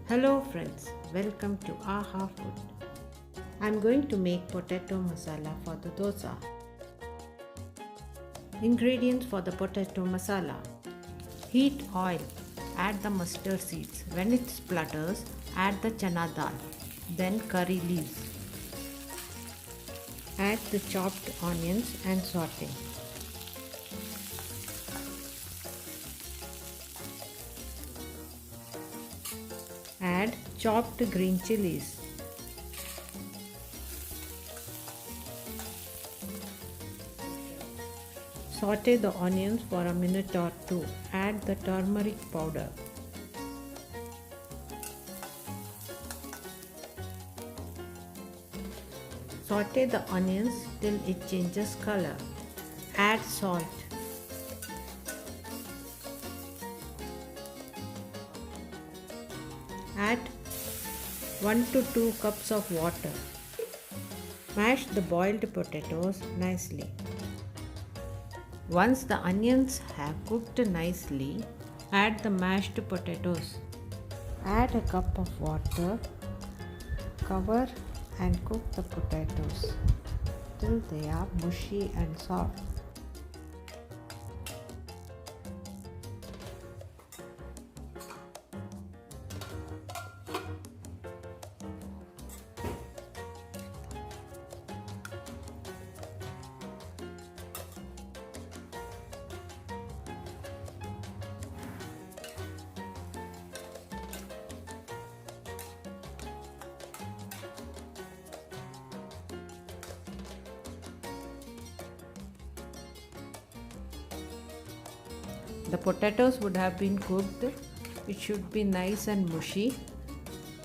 Hello friends, welcome to Ahaaafood. I'm going to make potato masala for the dosa. Ingredients for the potato masala. Heat oil. Add the mustard seeds. When it splutters, add the Channa dal. Then curry leaves. Add the chopped onions and saute. Add chopped green chilies. Saute the onions for a minute or two. Add the turmeric powder. Saute the onions till it changes color. Add salt. Add 1 to 2 cups of water. Mash the boiled potatoes nicely. Once the onions have cooked nicely, add the mashed potatoes. Add a cup of water. Cover and cook the potatoes till they are mushy and soft. The potatoes would have been cooked. It should be nice and mushy.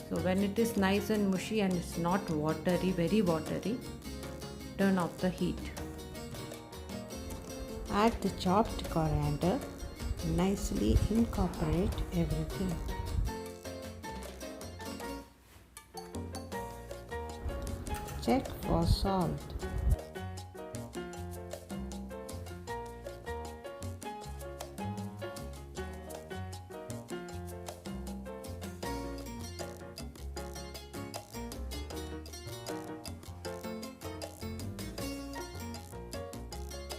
So when it is nice and mushy and it's not watery, very watery, turn off the heat. Add the chopped coriander. Nicely incorporate everything. Check for salt.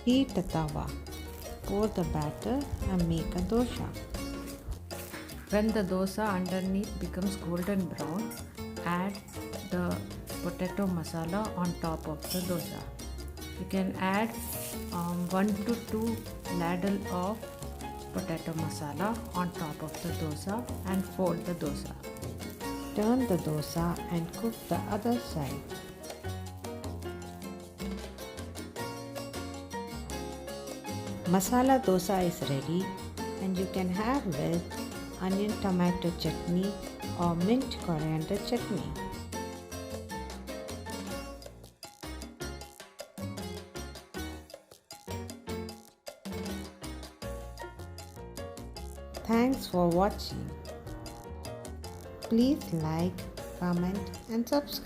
Heat a tawa. Pour the batter and make a dosa. When the dosa underneath becomes golden brown, add the potato masala on top of the dosa. You can add 1 to 2 ladle of potato masala on top of the dosa and fold the dosa. Turn the dosa and cook the other side. Masala dosa is ready and you can have with onion tomato chutney or mint coriander chutney. Thanks for watching. Please like, comment and subscribe.